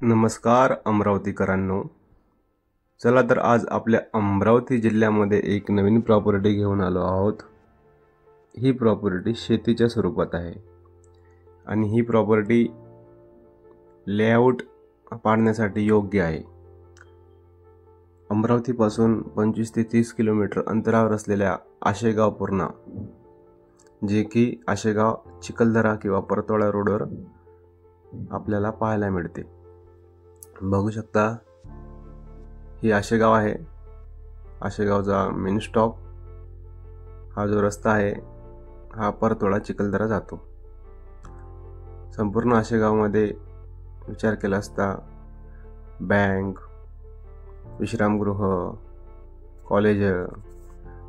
नमस्कार अमरावतीकरांनो, चला तर आज आपल्या अमरावती जिल्ह्यामध्ये एक नवीन प्रॉपर्टी घेऊन आलो आहोत। ही प्रॉपर्टी शेतीच्या स्वरूपात आहे आणि ही प्रॉपर्टी लेआउट पाडण्यासाठी योग्य आहे। अमरावतीपासून 25 ते 30 किलोमीटर अंतरावर असलेल्या आशेगाव पूर्णा, जे की आशेगाव चिखलदरा किंवा परतवाडा रोडवर आपल्याला पाहायला मिळते। बघू शकता, ही आशेगाव आहे। आशेगावचा मेन स्टॉप, हा जो रस्ता आहे हा परतवाडा चिखलदरा जातो। संपूर्ण आशेगावमध्ये विचार केला असता बँक, विश्रामगृह, कॉलेज,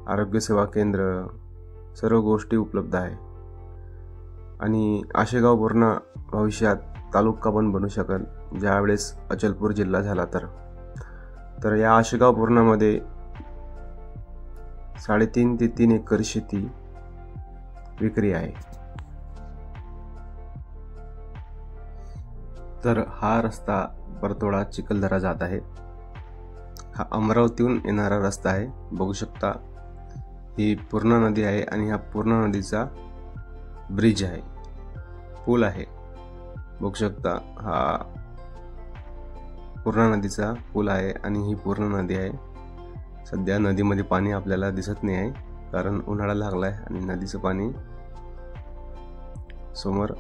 आरोग्य सेवा केंद्र सर्व गोष्टी उपलब्ध आहे आणि आशेगाव पूर्ण भविष्यात तालुका पण बनू शकेल ज्यावेळेस अचलपूर जिल्हा झाला तर या आशेगाव पूर्णामध्ये 3.5 ते 3 एकर शेती विक्री आहे। तर हा रस्ता परतवाडा चिखलदरा जात आहे। हा अमरावतीहून येणारा रस्ता आहे। बघू शकता, ही पूर्णा नदी आहे आणि हा पूर्णा नदीचा ब्रिज आहे, पूल आहे। बघू शकता, हा पूर्णा नदीचा पूल आहे आणि ही पूर्णा नदी आहे। सध्या नदीमध्ये पाणी आपल्याला दिसत नाही आहे, कारण उन्हाळा लागला आहे आणि नदीचं पाणी समोर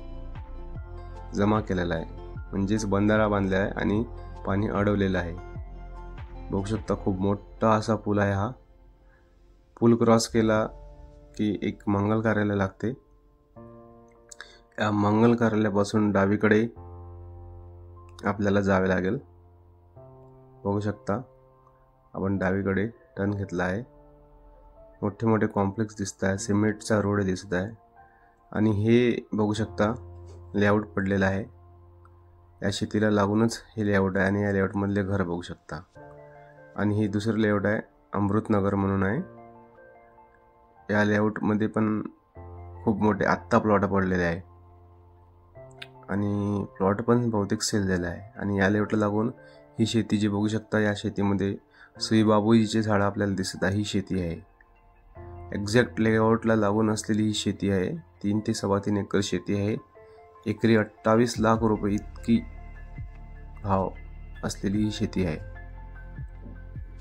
जमा केलेलं आहे, म्हणजेच बंधारा बांधला आहे आणि पाणी अडवलेलं आहे। बघू शकता, खूप मोठा असा पूल आहे। हा पूल क्रॉस केला की एक मंगल कार्यालय लागते। या मंगल कार्यालयापासून डावीकडे आपल्याला जावे लागेल। बघू शकता, आपण डावीकडे टर्न घेतला आहे। मोठे मोठे कॉम्प्लेक्स दिसत आहे, सिमेंटचा रोड दिसत आहे आणि हे बघू शकता लेआउट पडलेला आहे। या शेतीला लागूनच हे लेआउट आहे आणि या लेआउट मधले घर बघू शकता। आणि हे दुसरं लेआउट आहे, अमृतनगर म्हणून आहे। या लेआउट मध्ये पण खूप मोठे आत्ता प्लॉट पडलेले आहे आणि प्लॉट पण बहुतेक सेल झाला आहे। आणि या लेआउटला लागून ही शेती जी बघू शकता, या शेतीमध्ये सुईबाबूजीचे झाड आपल्याला दिसत आहे। ही शेती आहे, एक्झॅक्ट लेआउटला लागून असलेली ही शेती आहे। 3 ते 3.25 एकर शेती आहे। एकरी 28 लाख रुपये इतकी भाव असलेली ही शेती आहे।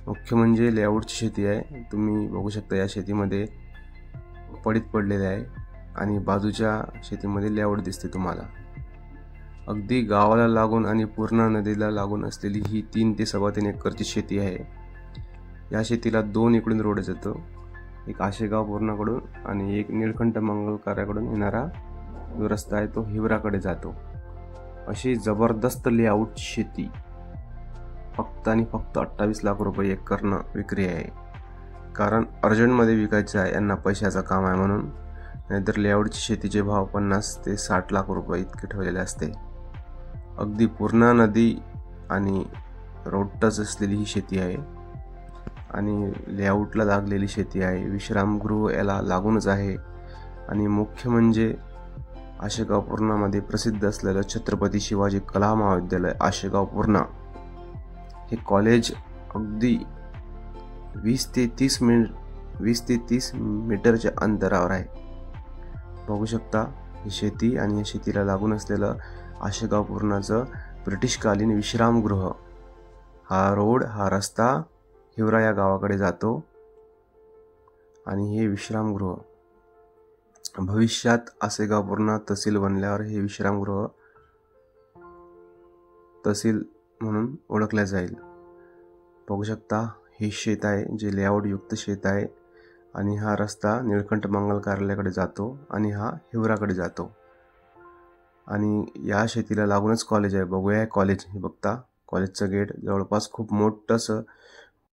मुख्य म्हणजे लेआउटची शेती आहे। तुम्ही बघू शकता, या शेतीमध्ये पडीत पडलेले आहे आणि बाजूच्या शेतीमध्ये लेआउट दिसते तुम्हाला। अगदी गावाला लागून आणि पूर्णा नदीला लागून असलेली ही 3 ते 3.25 एकरची शेती आहे। या शेतीला 2 इकडून रोड जातो, एक आशेगाव पूर्णाकडून आणि एक निळकंठ मंगल कार्याकडून येणारा जो रस्ता आहे तो हिवराकडे जातो। अशी जबरदस्त लेआउट शेती फक्त आणि फक्त 28 लाख रुपये एकरनं विक्री आहे। कारण अर्जंटमध्ये विकायचं आहे, यांना पैशाचं काम आहे म्हणून, नाहीतर लेआउटची शेतीचे भाव 50 ते 60 लाख रुपये इतके ठेवलेले असते। अगदी पूर्णा नदी आणि रोड टच असलेली ही शेती आहे आणि लेआउटला लागलेली शेती आहे। विश्रामगृह याला लागूनच आहे आणि मुख्य म्हणजे आशेगाव पूर्णामध्ये प्रसिद्ध असलेलं छत्रपती शिवाजी कला महाविद्यालय आशेगाव पूर्णा हे कॉलेज अगदी 20 ते 30 मीटरच्या अंतरावर आहे। बघू शकता, ही शेती आणि या शेतीला लागून असलेलं आशेगाव पूर्णाचं ब्रिटिशकालीन विश्रामगृह, हा रोड, हा रस्ता हिवरा या गावाकडे जातो आणि हे विश्रामगृह भविष्यात आशेगाव पूर्णा तहसील बनल्यावर हे विश्रामगृह तहसील म्हणून ओळखले जाईल। बघू शकता, हे शेत आहे जे लेआउट युक्त शेत आहे आणि हा रस्ता निळकंठ मंगल कार्यालयाकडे जातो आणि हा हिवराकडे जातो आणि या शेतीला लागूनच कॉलेज आहे। बघूया कॉलेज, हे बघता कॉलेजचं गेट जवळपास खूप मोठंसं